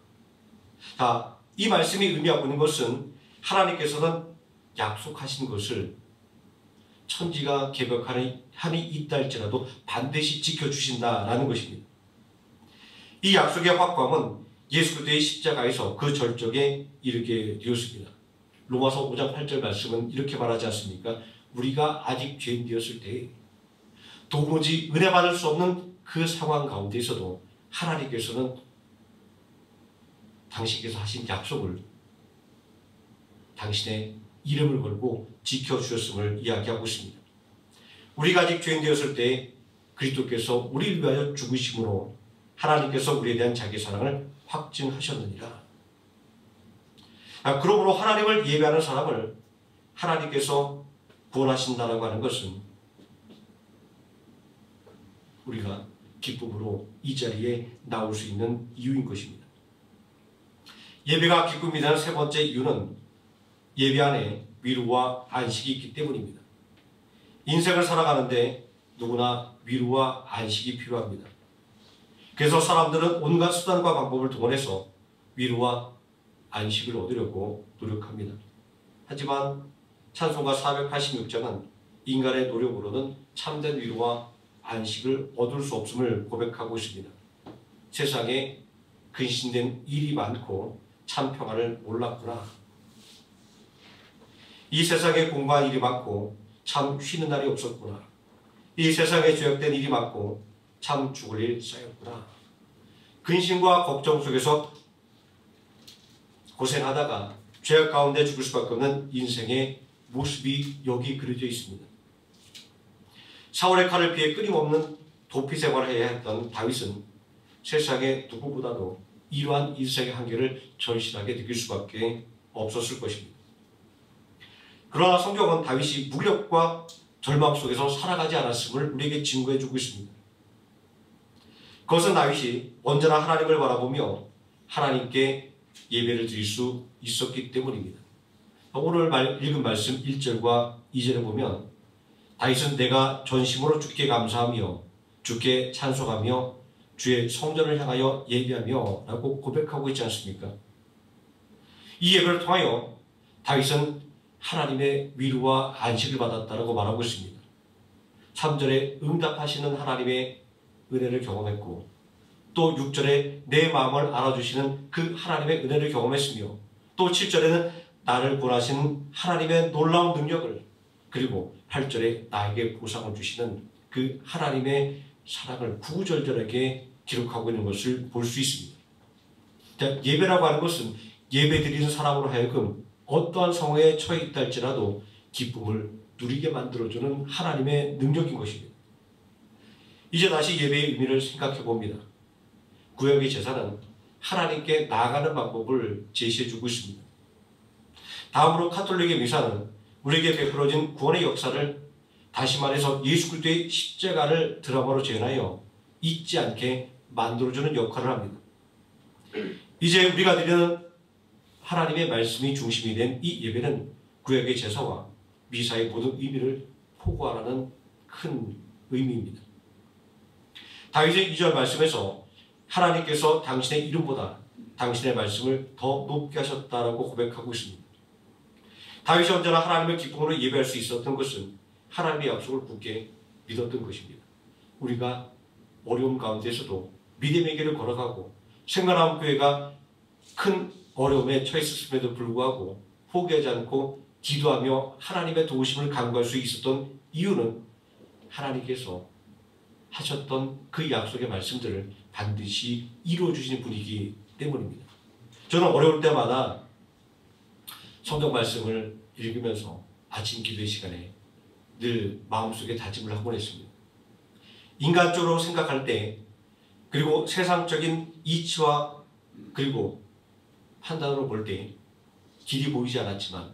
자, 이 말씀이 의미하고 있는 것은 하나님께서는 약속하신 것을 천지가 개벽하니 있다 할지라도 반드시 지켜주신다라는 것입니다. 이 약속의 확고함은 예수 그리스도의 십자가에서 그 절정에 이르게 되었습니다. 로마서 5장 8절 말씀은 이렇게 말하지 않습니까? 우리가 아직 죄인되었을 때 도무지 은혜 받을 수 없는 그 상황 가운데에서도 하나님께서는 당신께서 하신 약속을 당신의 이름을 걸고 지켜주셨음을 이야기하고 있습니다. 우리가 아직 죄인 되었을 때 그리스도께서 우리를 위하여 죽으심으로 하나님께서 우리에 대한 자기 사랑을 확증하셨느니라. 그러므로 하나님을 예배하는 사람을 하나님께서 구원하신다라고 하는 것은 우리가 기쁨으로 이 자리에 나올 수 있는 이유인 것입니다. 예배가 기쁨이 되는 세 번째 이유는 예배 안에 위로와 안식이 있기 때문입니다. 인생을 살아가는데 누구나 위로와 안식이 필요합니다. 그래서 사람들은 온갖 수단과 방법을 동원해서 위로와 안식을 얻으려고 노력합니다. 하지만 찬송가 486장은 인간의 노력으로는 참된 위로와 안식을 얻을 수 없음을 고백하고 있습니다. 세상에 근신된 일이 많고 참 평안을 몰랐구나. 이 세상에 공부한 일이 많고 참 쉬는 날이 없었구나. 이 세상에 죄악된 일이 많고 참 죽을 일 쌓였구나. 근심과 걱정 속에서 고생하다가 죄악 가운데 죽을 수밖에 없는 인생의 모습이 여기 그려져 있습니다. 사울의 칼을 피해 끊임없는 도피 생활을 해야 했던 다윗은 세상의 누구보다도 이러한 인생의 한계를 절실하게 느낄 수밖에 없었을 것입니다. 그러나 성경은 다윗이 무력과 절망 속에서 살아가지 않았음을 우리에게 증거해 주고 있습니다. 그것은 다윗이 언제나 하나님을 바라보며 하나님께 예배를 드릴 수 있었기 때문입니다. 오늘 읽은 말씀 1절과 2절에 보면 다윗은 내가 전심으로 주께 감사하며 주께 찬송하며 주의 성전을 향하여 예배하며 라고 고백하고 있지 않습니까? 이 예배를 통하여 다윗은 하나님의 위로와 안식을 받았다라고 말하고 있습니다. 3절에 응답하시는 하나님의 은혜를 경험했고 또 6절에 내 마음을 알아주시는 그 하나님의 은혜를 경험했으며 또 7절에는 나를 구원하시는 하나님의 놀라운 능력을 그리고 8절에 나에게 보상을 주시는 그 하나님의 사랑을 구구절절하게 기록하고 있는 것을 볼 수 있습니다. 예배라고 하는 것은 예배드리는 사람으로 하여금 어떠한 상황에 처해 있다 할지라도 기쁨을 누리게 만들어주는 하나님의 능력인 것입니다. 이제 다시 예배의 의미를 생각해 봅니다. 구약의 제사는 하나님께 나아가는 방법을 제시해주고 있습니다. 다음으로 가톨릭의 미사는 우리에게 베풀어진 구원의 역사를 다시 말해서 예수 그리스도의 십자가를 드라마로 재현하여 잊지 않게 만들어주는 역할을 합니다. 이제 우리가 드리는 하나님의 말씀이 중심이 된 이 예배는 구약의 제사와 미사의 모든 의미를 포괄하는 큰 의미입니다. 다윗의 2절 말씀에서 하나님께서 당신의 이름보다 당신의 말씀을 더 높게 하셨다라고 고백하고 있습니다. 다윗이 언제나 하나님의 기쁨으로 예배할 수 있었던 것은 하나님의 약속을 굳게 믿었던 것입니다. 우리가 어려움 가운데서도 믿음의 길을 걸어가고 생명나무 교회가 큰 어려움에 처했음에도 불구하고 포기하지 않고 기도하며 하나님의 도우심을 간구할 수 있었던 이유는 하나님께서 하셨던 그 약속의 말씀들을 반드시 이루어주시는 분이기 때문입니다. 저는 어려울 때마다 성경 말씀을 읽으면서 아침 기도의 시간에 늘 마음속에 다짐을 하곤 했습니다. 인간적으로 생각할 때 그리고 세상적인 이치와 그리고 판단으로 볼 때 길이 보이지 않았지만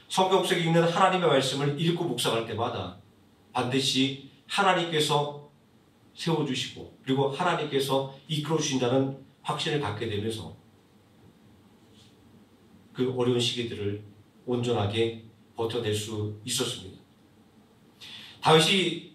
성경 속에 있는 하나님의 말씀을 읽고 묵상할 때마다 반드시 하나님께서 세워주시고 그리고 하나님께서 이끌어주신다는 확신을 갖게 되면서 그 어려운 시기들을 온전하게 버텨낼 수 있었습니다. 다윗이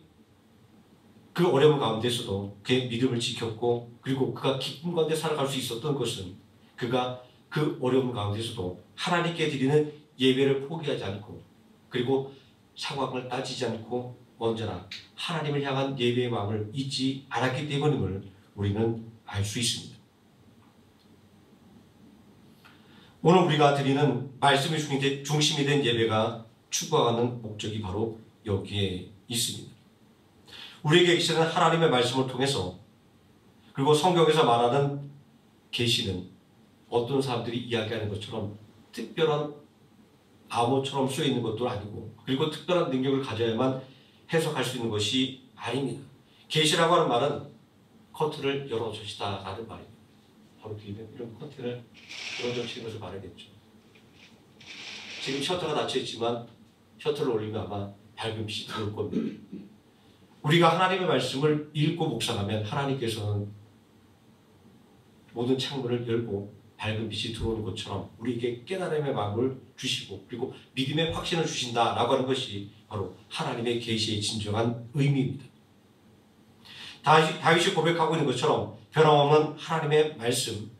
그 어려움 가운데서도 그의 믿음을 지켰고 그리고 그가 기쁨 가운데 살아갈 수 있었던 것은 그가 그 어려움 가운데서도 하나님께 드리는 예배를 포기하지 않고 그리고 상황을 따지지 않고 언제나 하나님을 향한 예배의 마음을 잊지 않았기 때문임을 우리는 알 수 있습니다. 오늘 우리가 드리는 말씀의 중심이 된 예배가 추구하는 목적이 바로 여기에 있습니다. 우리에게 계시는 하나님의 말씀을 통해서 그리고 성경에서 말하는 계시는 어떤 사람들이 이야기하는 것처럼 특별한 암호처럼 쓰여 있는 것도 아니고 그리고 특별한 능력을 가져야만 해석할 수 있는 것이 아닙니다. 계시라고 하는 말은 커튼을 열어주시다라는 말입니다. 바로 들리면 이런 커튼을 먼저 치는 것을 바라겠죠. 지금 셔터가 닫혀 있지만 셔터를 올리면 아마 밝은 빛이 들어올 겁니다. 우리가 하나님의 말씀을 읽고 묵상하면 하나님께서는 모든 창문을 열고 밝은 빛이 들어오는 것처럼 우리에게 깨달음의 마음을 주시고 그리고 믿음의 확신을 주신다라고 하는 것이 바로 하나님의 계시의 진정한 의미입니다. 다윗이 고백하고 있는 것처럼 변함없는 하나님의 말씀,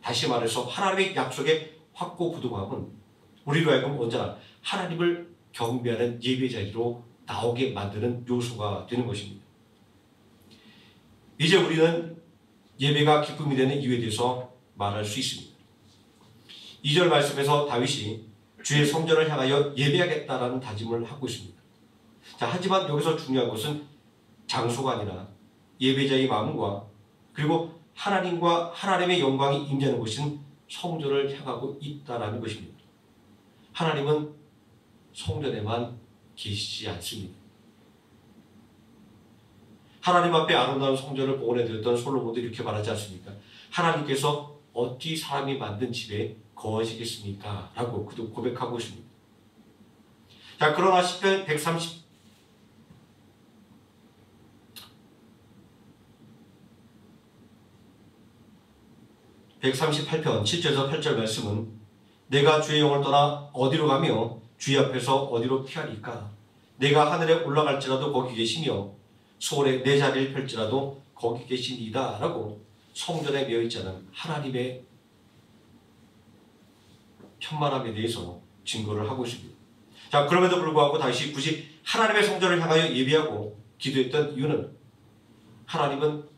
다시 말해서 하나님의 약속의 확고부동함은 우리로 하여금 언제나 하나님을 경배하는 예배 자리로 나오게 만드는 요소가 되는 것입니다. 이제 우리는 예배가 기쁨이 되는 이유에 대해서 말할 수 있습니다. 2절 말씀에서 다윗이 주의 성전을 향하여 예배하겠다라는 다짐을 하고 있습니다. 자, 하지만 여기서 중요한 것은 장소가 아니라 예배자의 마음과 그리고 하나님과 하나님의 영광이 임재하는 곳인 성전을 향하고 있다라는 것입니다. 하나님은 성전에만 계시지 않습니다. 하나님 앞에 아름다운 성전을 복원해 드렸던 솔로몬도 이렇게 말하지 않습니까? 하나님께서 어찌 사람이 만든 집에 거하시겠습니까? 라고 그도 고백하고 있습니다. 자, 그러나 시편 138편 7절에서 8절 말씀은 내가 주의 영을 떠나 어디로 가며 주의 앞에서 어디로 피하리까? 내가 하늘에 올라갈지라도 거기 계시며 소홀에 내 자리를 펼지라도 거기 계시니이다 라고 성전에 메어있지 않은 하나님의 편만함에 대해서 증거를 하고 있습니다. 자, 그럼에도 불구하고 다시 굳이 하나님의 성전을 향하여 예배하고 기도했던 이유는 하나님은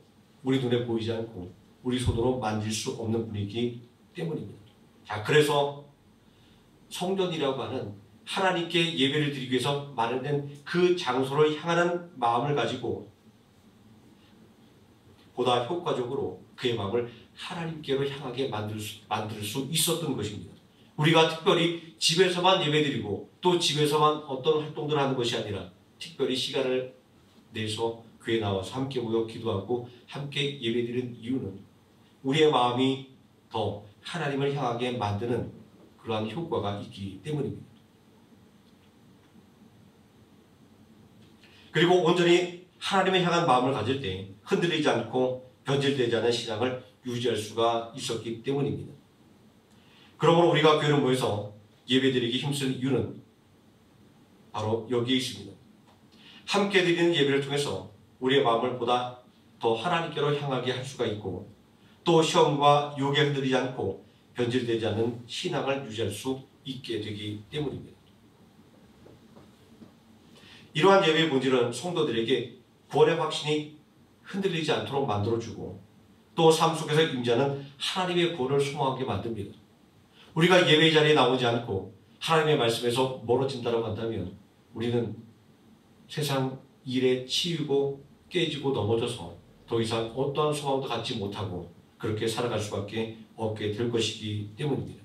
우리 눈에 보이지 않고 우리 손으로 만질 수 없는 분이기 때문입니다. 자, 그래서 성전이라고 하는 하나님께 예배를 드리기 위해서 마련된 그 장소를 향하는 마음을 가지고 보다 효과적으로 그의 마음을 하나님께로 향하게 만들 수 있었던 것입니다. 우리가 특별히 집에서만 예배드리고 또 집에서만 어떤 활동들을 하는 것이 아니라 특별히 시간을 내서 교회에 나와서 함께 모여 기도하고 함께 예배드리는 이유는 우리의 마음이 더 하나님을 향하게 만드는 그러한 효과가 있기 때문입니다. 그리고 온전히 하나님을 향한 마음을 가질 때 흔들리지 않고 변질되지 않은 신앙을 유지할 수가 있었기 때문입니다. 그러므로 우리가 교회로 모여서 예배드리기 힘쓰는 이유는 바로 여기에 있습니다. 함께 드리는 예배를 통해서 우리의 마음을 보다 더 하나님께로 향하게 할 수가 있고 또 시험과 유혹에 흔들리지 않고 변질되지 않은 신앙을 유지할 수 있게 되기 때문입니다. 이러한 예배의 본질은 성도들에게 구원의 확신이 흔들리지 않도록 만들어주고 또 삶 속에서 임재하는 하나님의 구원을 소망하게 만듭니다. 우리가 예배 자리에 나오지 않고 하나님의 말씀에서 멀어진다고 한다면 우리는 세상 일에 치이고 깨지고 넘어져서 더 이상 어떠한 소망도 갖지 못하고 그렇게 살아갈 수밖에 없게 될 것이기 때문입니다.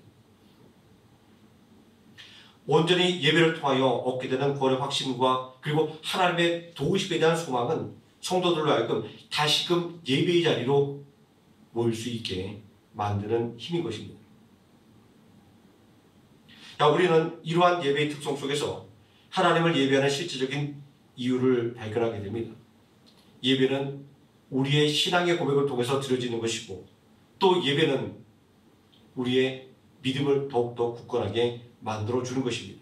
온전히 예배를 통하여 얻게 되는 구원의 확신과 그리고 하나님의 도우심에 대한 소망은 성도들로 하여금 다시금 예배의 자리로 모일 수 있게 만드는 힘인 것입니다. 자, 우리는 이러한 예배의 특성 속에서 하나님을 예배하는 실질적인 이유를 발견하게 됩니다. 예배는 우리의 신앙의 고백을 통해서 드려지는 것이고 또 예배는 우리의 믿음을 더욱더 굳건하게 만들어주는 것입니다.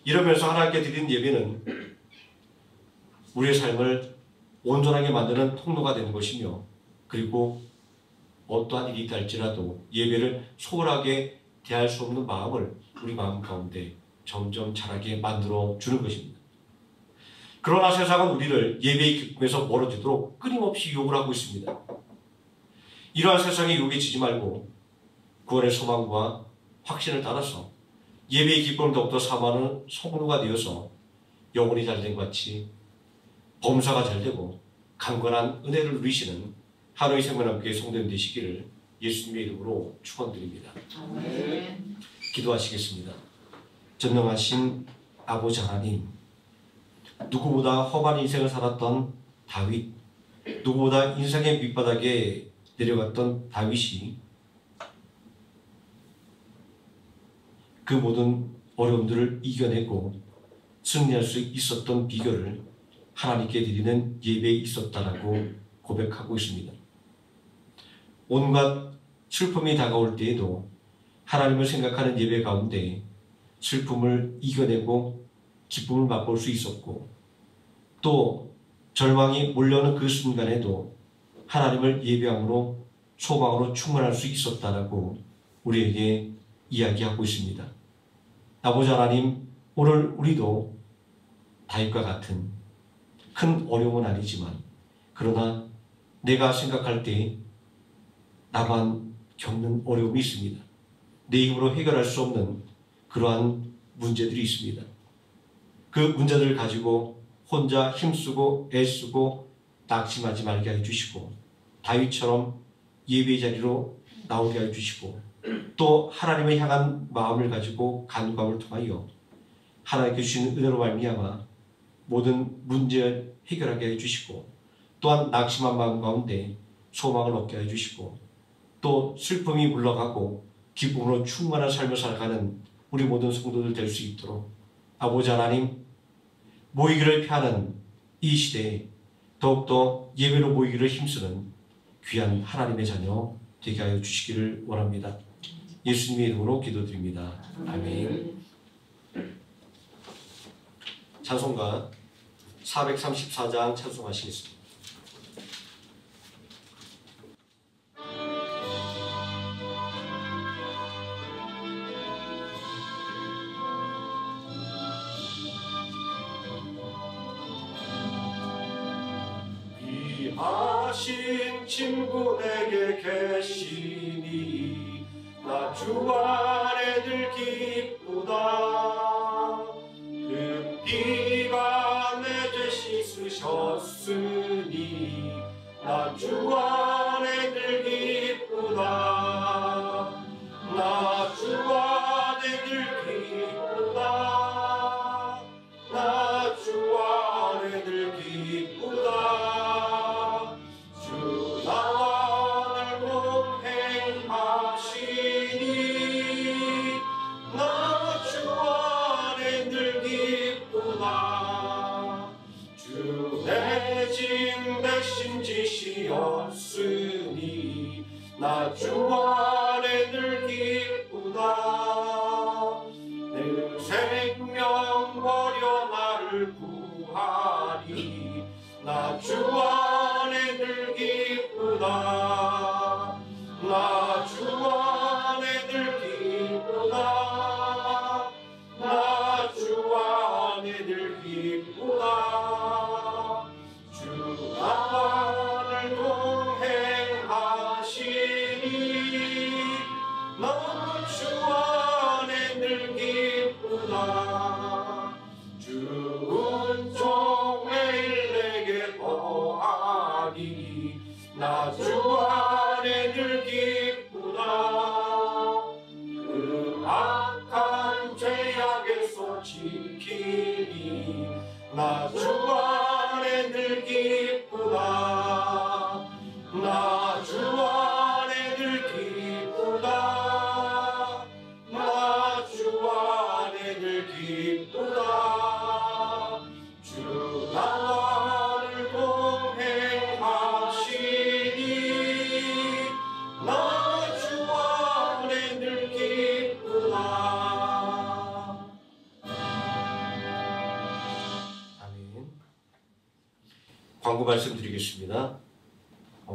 이러면서 하나님께 드리는 예배는 우리의 삶을 온전하게 만드는 통로가 되는 것이며 그리고 어떠한 일이 있다 할지라도 예배를 소홀하게 대할 수 없는 마음을 우리 마음 가운데 점점 자라게 만들어주는 것입니다. 그러나 세상은 우리를 예배의 기쁨에서 멀어지도록 끊임없이 유혹을 하고 있습니다. 이러한 세상에 유혹에 지지 말고 구원의 소망과 확신을 따라서 예배의 기쁨을 더욱더 사모하는 성도가 되어서 영혼이 잘된 것 같이 범사가 잘되고 강건한 은혜를 누리시는 하루의 생명함께 성도님 되시기를 예수님의 이름으로 축원드립니다. 아멘. 기도하시겠습니다. 전능하신 아버지 하나님, 누구보다 험한 인생을 살았던 다윗, 누구보다 인생의 밑바닥에 내려갔던 다윗이 그 모든 어려움들을 이겨내고 승리할 수 있었던 비결을 하나님께 드리는 예배에 있었다라고 고백하고 있습니다. 온갖 슬픔이 다가올 때에도 하나님을 생각하는 예배 가운데 슬픔을 이겨내고 기쁨을 맛볼 수 있었고, 또 절망이 몰려오는 그 순간에도 하나님을 예배함으로 소망으로 충만할 수 있었다라고 우리에게 이야기하고 있습니다. 아버지 하나님, 오늘 우리도 다윗과 같은 큰 어려움은 아니지만, 그러나 내가 생각할 때 나만 겪는 어려움이 있습니다. 내 힘으로 해결할 수 없는 그러한 문제들이 있습니다. 그 문제들을 가지고 혼자 힘쓰고 애쓰고 낙심하지 말게 해주시고, 다윗처럼 예배의 자리로 나오게 해주시고, 또 하나님을 향한 마음을 가지고 간구함을 통하여 하나님께 주시는 은혜로 말미암아 모든 문제 해결하게 해주시고, 또한 낙심한 마음 가운데 소망을 얻게 해주시고, 또 슬픔이 물러가고 기쁨으로 충만한 삶을 살아가는 우리 모든 성도들 될 수 있도록 아버지 하나님, 모이기를 피하는 이 시대에 더욱더 예배로 모이기를 힘쓰는 귀한 하나님의 자녀 되게 하여 주시기를 원합니다. 예수님의 이름으로 기도드립니다. 아멘. 찬송가 434장 찬송하시겠습니다. 하신 친구에게 계시니 나 주 안에 늘 기쁘다. 그 피가 내 죄 씻으셨으니 나 주 안에 늘 기쁘다. 나 주 안에 늘 기쁘다. 나 주 안에 늘 기쁘다. 지시었으니 나 주 안에 늘 기쁘다. 내 생명 버려 나를 구하니 나 주 안에 늘 기쁘다. 나 주 안에 늘 기쁘다. 나 주 안에 늘 기쁘다. 주 나를 동행하시니 나 주 안에 늘 기쁘다. 주 은총을 내게 더하니 나 주 안에 늘 기쁘다. 그 악한 죄악에서 지키니 나 주 안에 늘 기쁘다. 나 주 안에 늘 기쁘다. 나 주 안에 늘 기쁘다. 주 나를 동행하시니 나 주 안에 늘 기쁘다. 아멘. 광고 말씀드리겠습니다.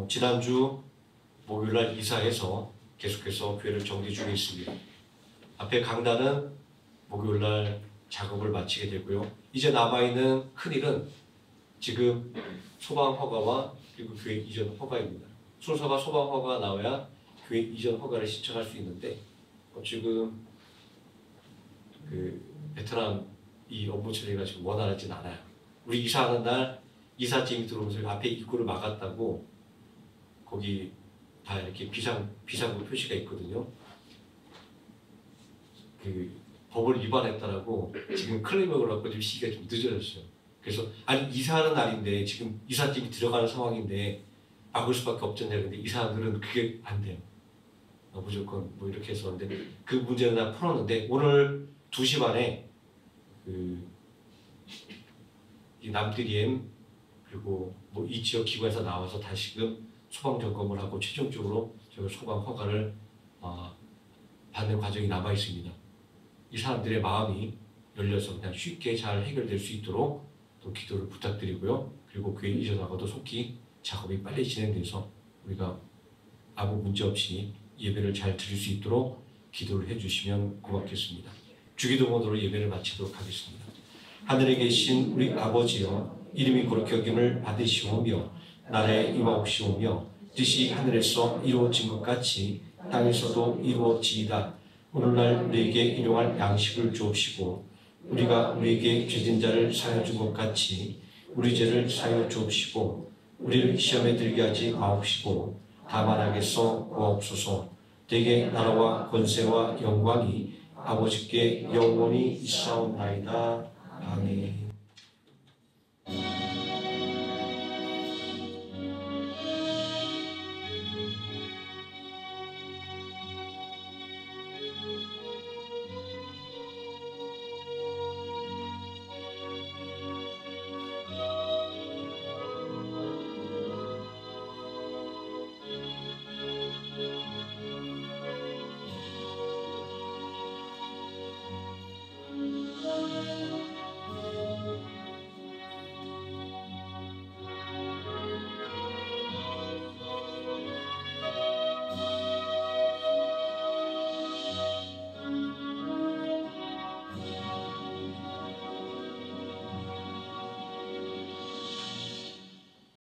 지난주 목요일날 이사해서 계속해서 교회를 정리 중에 있습니다. 앞에 강단은 목요일날 작업을 마치게 되고요. 이제 남아있는 큰일은 지금 소방 허가와 그리고 교회 이전 허가입니다. 순서가 소방 허가가 나와야 교회 이전 허가를 신청할 수 있는데, 지금 그 베트남 이 업무 처리가 지금 원활하진 않아요. 우리 이사하는 날 이삿짐이 들어오면서 앞에 입구를 막았다고 거기 다 이렇게 비상구 표시가 있거든요. 그 법을 위반했다라고 지금 클레임을 걸었고 지금 시기가 좀 늦어졌어요. 그래서 아니 이사하는 날인데 지금 이삿짐이 들어가는 상황인데 막을 수밖에 없잖아요. 근데 이 사람들은 그게 안 돼요. 무조건 뭐 이렇게 해서 근데 그 문제는 다 풀었는데 오늘 2시 반에 이 남들이엠 그리고 뭐 이 지역 기관에서 나와서 다시금 소방 점검을 하고 최종적으로 저희 소방 허가를 받는 과정이 남아 있습니다. 이 사람들의 마음이 열려서 그냥 쉽게 잘 해결될 수 있도록 또 기도를 부탁드리고요. 그리고 교회 이전하고도 속히 작업이 빨리 진행돼서 우리가 아무 문제 없이 예배를 잘 드릴 수 있도록 기도를 해주시면 고맙겠습니다. 주기도문으로 예배를 마치도록 하겠습니다. 하늘에 계신 우리 아버지여, 이름이 거룩히 여김을 받으시오며 나라에 임하옵시오며 뜻이 하늘에서 이루어진 것 같이 땅에서도 이루어지이다. 오늘날 우리에게 일용할 양식을 주옵시고 우리가 우리에게 죄진 자를 사하여 준 것 같이 우리 죄를 사하여 주옵시고 우리를 시험에 들게 하지 마옵시고 다만 악에서 구하옵소서. 대개 나라와 권세와 영광이 아버지께 영원히 있사옵나이다. 아멘.